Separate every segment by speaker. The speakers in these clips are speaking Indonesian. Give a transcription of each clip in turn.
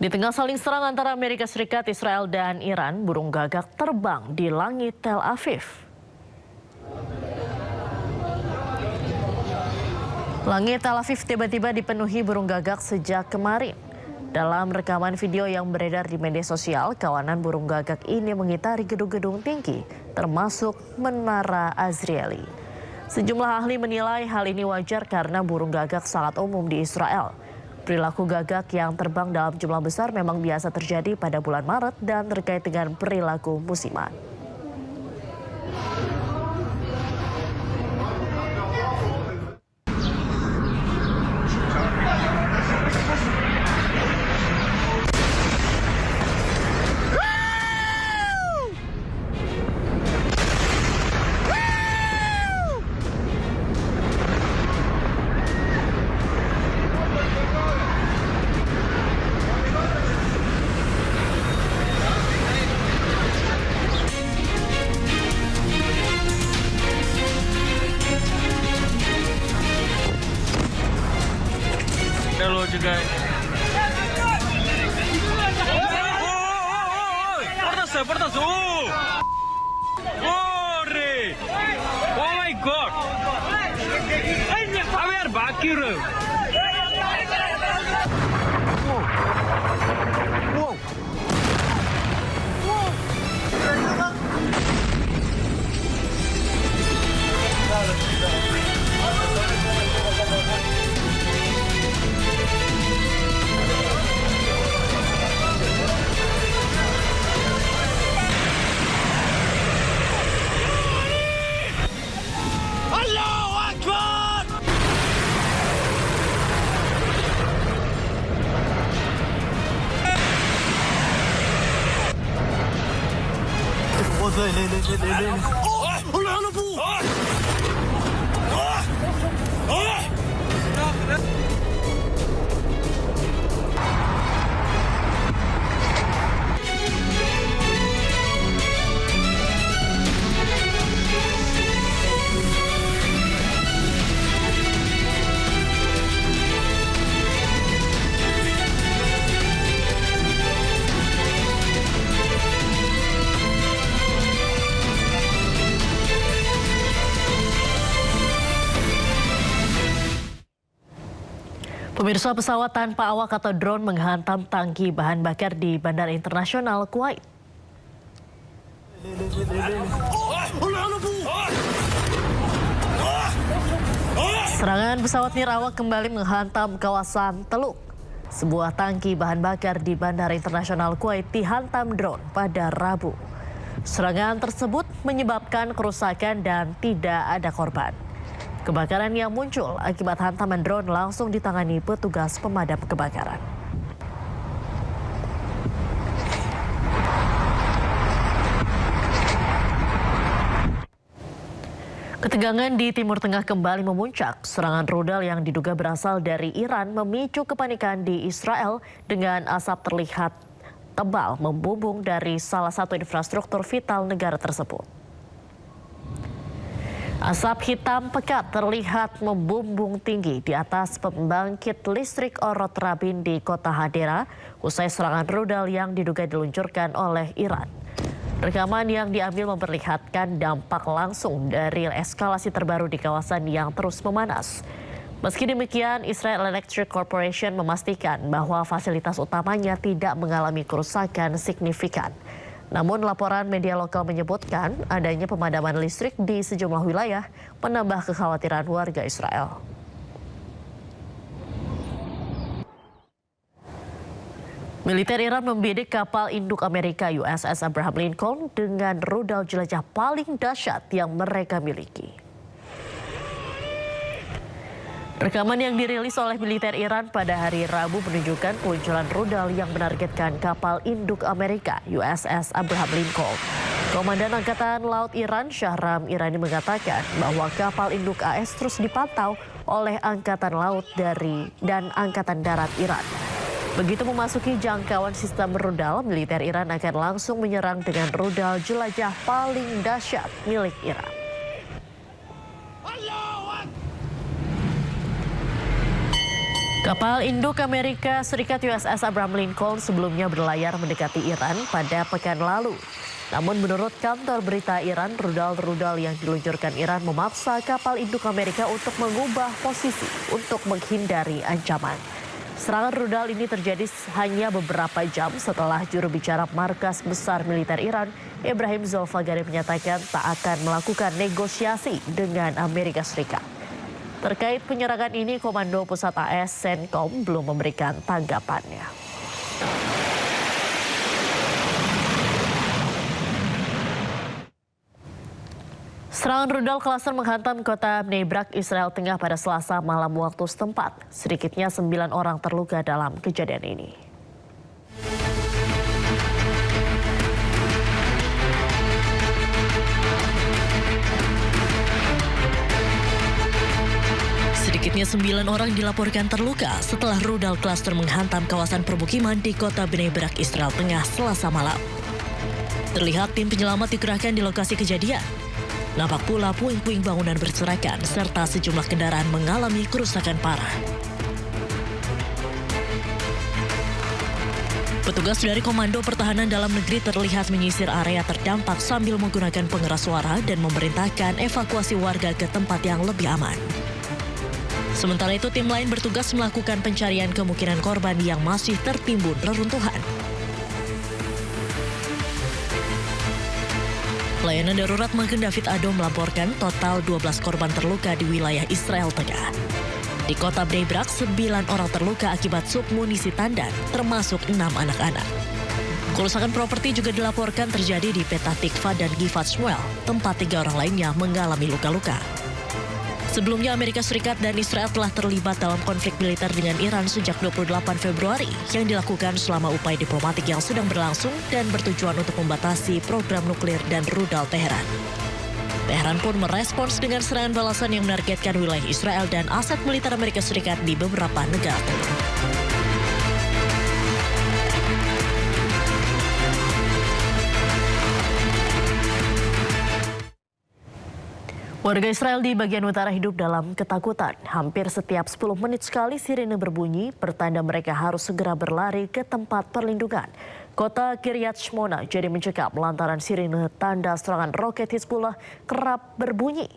Speaker 1: Di tengah saling serang antara Amerika Serikat, Israel, dan Iran, burung gagak terbang di langit Tel Aviv. Langit Tel Aviv tiba-tiba dipenuhi burung gagak sejak kemarin. Dalam rekaman video yang beredar di media sosial, kawanan burung gagak ini mengitari gedung-gedung tinggi, termasuk Menara Azrieli. Sejumlah ahli menilai hal ini wajar karena burung gagak sangat umum di Israel. Perilaku gagak yang terbang dalam jumlah besar memang biasa terjadi pada bulan Maret dan terkait dengan perilaku musiman.
Speaker 2: Hello juga. Portas. Corre! Oh my God! A ver, Bakir. Wow.
Speaker 1: Pemirsa, pesawat tanpa awak atau drone menghantam tangki bahan bakar di Bandara Internasional Kuwait. Serangan pesawat nirawak kembali menghantam kawasan Teluk. Sebuah tangki bahan bakar di Bandara Internasional Kuwait dihantam drone pada Rabu. Serangan tersebut menyebabkan kerusakan dan tidak ada korban. Kebakaran yang muncul akibat hantaman drone langsung ditangani petugas pemadam kebakaran. Ketegangan di Timur Tengah kembali memuncak. Serangan rudal yang diduga berasal dari Iran memicu kepanikan di Israel dengan asap terlihat tebal membumbung dari salah satu infrastruktur vital negara tersebut. Asap hitam pekat terlihat membumbung tinggi di atas pembangkit listrik Orot Rabin di kota Hadera usai serangan rudal yang diduga diluncurkan oleh Iran. Rekaman yang diambil memperlihatkan dampak langsung dari eskalasi terbaru di kawasan yang terus memanas. Meski demikian, Israel Electric Corporation memastikan bahwa fasilitas utamanya tidak mengalami kerusakan signifikan. Namun laporan media lokal menyebutkan adanya pemadaman listrik di sejumlah wilayah menambah kekhawatiran warga Israel. Militer Iran membidik kapal induk Amerika USS Abraham Lincoln dengan rudal jelajah paling dahsyat yang mereka miliki. Rekaman yang dirilis oleh militer Iran pada hari Rabu menunjukkan kemunculan rudal yang menargetkan kapal induk Amerika USS Abraham Lincoln. Komandan Angkatan Laut Iran Shahram Irani mengatakan bahwa kapal induk AS terus dipantau oleh Angkatan Laut dan Angkatan Darat Iran. Begitu memasuki jangkauan sistem rudal, militer Iran akan langsung menyerang dengan rudal jelajah paling dahsyat milik Iran. Kapal induk Amerika Serikat USS Abraham Lincoln sebelumnya berlayar mendekati Iran pada pekan lalu. Namun menurut kantor berita Iran, rudal-rudal yang diluncurkan Iran memaksa kapal induk Amerika untuk mengubah posisi untuk menghindari ancaman. Serangan rudal ini terjadi hanya beberapa jam setelah juru bicara Markas Besar Militer Iran, Ibrahim Zolfagari, menyatakan tak akan melakukan negosiasi dengan Amerika Serikat. Terkait penyerangan ini, Komando Pusat AS CENTCOM belum memberikan tanggapannya. Serangan rudal klaster menghantam kota Bnei Brak, Israel Tengah pada Selasa malam waktu setempat. Sedikitnya 9 orang terluka dalam kejadian ini. Sedikitnya 9 orang dilaporkan terluka setelah rudal klaster menghantam kawasan permukiman di kota Bnei Brak, Israel Tengah, Selasa malam. Terlihat tim penyelamat dikerahkan di lokasi kejadian. Nampak pula puing-puing bangunan berserakan serta sejumlah kendaraan mengalami kerusakan parah. Petugas dari Komando Pertahanan Dalam Negeri terlihat menyisir area terdampak sambil menggunakan pengeras suara dan memerintahkan evakuasi warga ke tempat yang lebih aman. Sementara itu, tim lain bertugas melakukan pencarian kemungkinan korban yang masih tertimbun reruntuhan. Layanan darurat Magen David Adom melaporkan total 12 korban terluka di wilayah Israel Tengah. Di kota Bnei Brak, 9 orang terluka akibat submunisi tandan, termasuk 6 anak-anak. Kerusakan properti juga dilaporkan terjadi di Petah Tikva dan Givat Shmuel, tempat 3 orang lainnya mengalami luka-luka. Sebelumnya, Amerika Serikat dan Israel telah terlibat dalam konflik militer dengan Iran sejak 28 Februari yang dilakukan selama upaya diplomatik yang sedang berlangsung dan bertujuan untuk membatasi program nuklir dan rudal Teheran. Teheran pun merespons dengan serangan balasan yang menargetkan wilayah Israel dan aset militer Amerika Serikat di beberapa negara Timur. Warga Israel di bagian utara hidup dalam ketakutan. Hampir setiap 10 menit sekali sirine berbunyi, pertanda mereka harus segera berlari ke tempat perlindungan. Kota Kiryat Shmona jadi mencekam lantaran sirine tanda serangan roket Hizbullah kerap berbunyi.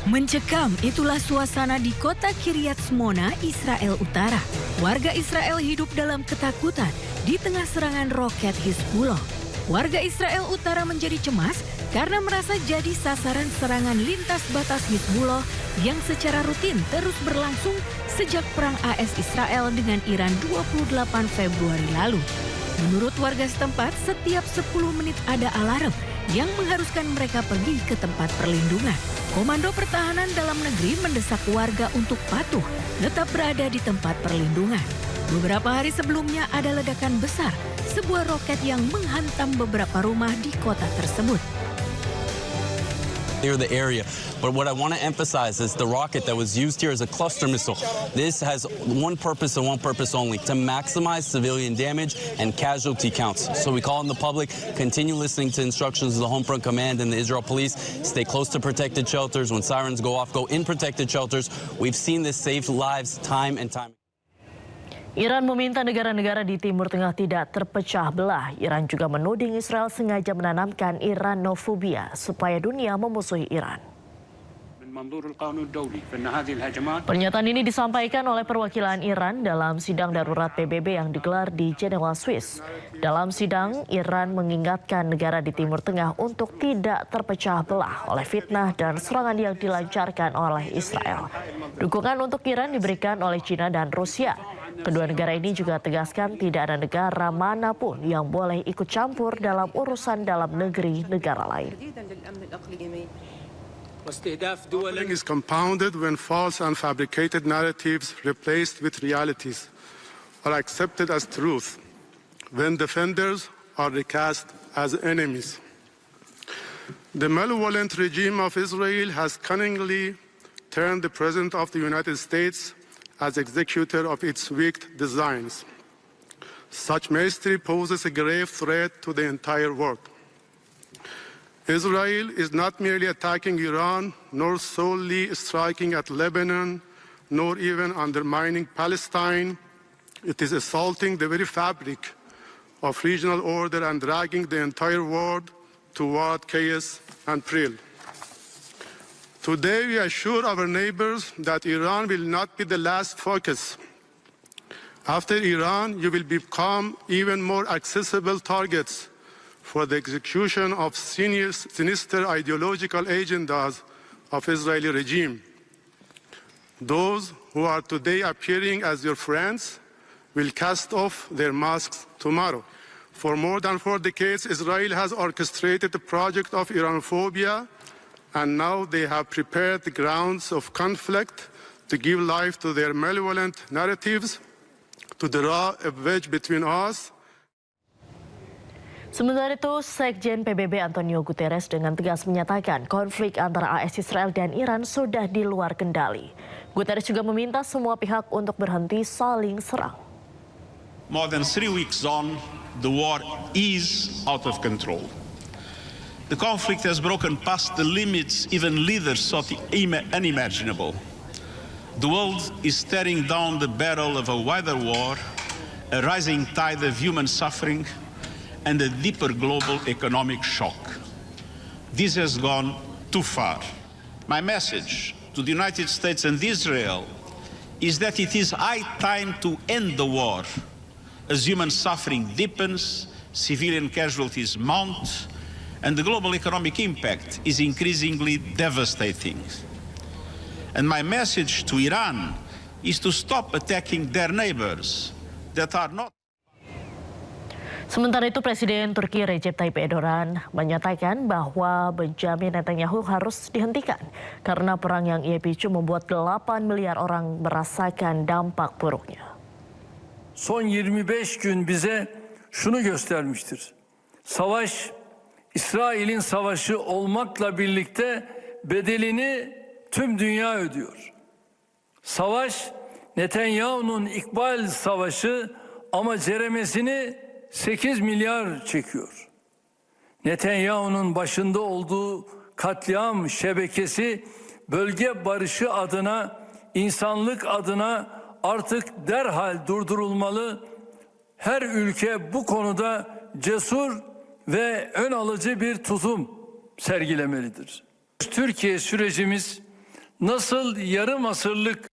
Speaker 3: Mencekam, itulah suasana di kota Kiryat Shmona, Israel Utara. Warga Israel hidup dalam ketakutan di tengah serangan roket Hizbullah. Warga Israel Utara menjadi cemas karena merasa jadi sasaran serangan lintas batas Hizbullah yang secara rutin terus berlangsung sejak perang AS Israel dengan Iran 28 Februari lalu. Menurut warga setempat, setiap 10 menit ada alarm yang mengharuskan mereka pergi ke tempat perlindungan. Komando Pertahanan Dalam Negeri mendesak warga untuk patuh tetap berada di tempat perlindungan. Beberapa hari sebelumnya ada ledakan besar, sebuah roket yang menghantam beberapa rumah di kota tersebut.
Speaker 4: Near the area. But what I want to emphasize is the rocket that was used here is a cluster missile. This has one purpose and one purpose only, to maximize civilian damage and casualty counts. So we call on the public, continue listening to instructions of the Home Front Command and the Israel Police, stay close to protected shelters. When sirens go off, go in protected shelters. We've seen this save lives time and time.
Speaker 1: Iran meminta negara-negara di Timur Tengah tidak terpecah belah. Iran juga menuding Israel sengaja menanamkan Iranofobia supaya dunia memusuhi Iran. Pernyataan ini disampaikan oleh perwakilan Iran dalam sidang darurat PBB yang digelar di Jenewa, Swiss. Dalam sidang, Iran mengingatkan negara di Timur Tengah untuk tidak terpecah belah oleh fitnah dan serangan yang dilancarkan oleh Israel. Dukungan untuk Iran diberikan oleh China dan Rusia. Kedua negara ini juga tegaskan tidak ada negara manapun yang boleh ikut campur dalam urusan dalam negeri negara lain.
Speaker 5: Suffering is compounded when false and fabricated narratives replaced with realities are accepted as truth, when defenders are recast as enemies. The malevolent regime of Israel has cunningly turned the President of the United States as executor of its wicked designs. Such mastery poses a grave threat to the entire world. Israel is not merely attacking Iran, nor solely striking at Lebanon, nor even undermining Palestine. It is assaulting the very fabric of regional order and dragging the entire world toward chaos and peril. Today, we assure our neighbors that Iran will not be the last focus. After Iran, you will become even more accessible targets for the execution of sinister ideological agendas of Israeli regime. Those who are today appearing as your friends will cast off their masks tomorrow. For more than 4 decades, Israel has orchestrated the project of Iranophobia, and now they have prepared the grounds of conflict to give life to their malevolent narratives, to draw a wedge between us.
Speaker 1: Sementara itu, Sekjen PBB Antonio Guterres dengan tegas menyatakan konflik antara AS Israel dan Iran sudah di luar kendali. Guterres juga meminta semua pihak untuk berhenti saling serang.
Speaker 6: More than 3 weeks on, the war is out of control. The conflict has broken past the limits even leaders thought unimaginable. The world is staring down the barrel of a wider war, a rising tide of human suffering, and a deeper global economic shock. This has gone too far. My message to the United States and Israel is that it is high time to end the war as human suffering deepens, civilian casualties mount, and the global economic impact is increasingly devastating. And my message to Iran is to stop attacking their neighbors that are not.
Speaker 1: Sementara itu, Presiden Turki Recep Tayyip Erdogan menyatakan bahwa Benjamin Netanyahu harus dihentikan karena perang yang ia picu membuat 8 miliar orang merasakan dampak buruknya.
Speaker 7: Son 25 gün bize şunu göstermiştir. Savaş, İsrail'in savaşı olmakla birlikte bedelini tüm dünya ödüyor. Savaş, Netanyahu'nun İkbal Savaşı ama ceremesini 8 milyar çekiyor. Netanyahu'nun başında olduğu katliam şebekesi bölge barışı adına, insanlık adına artık derhal durdurulmalı. Her ülke bu konuda cesur ve ön alıcı bir tutum sergilemelidir. Türkiye sürecimiz nasıl yarım asırlık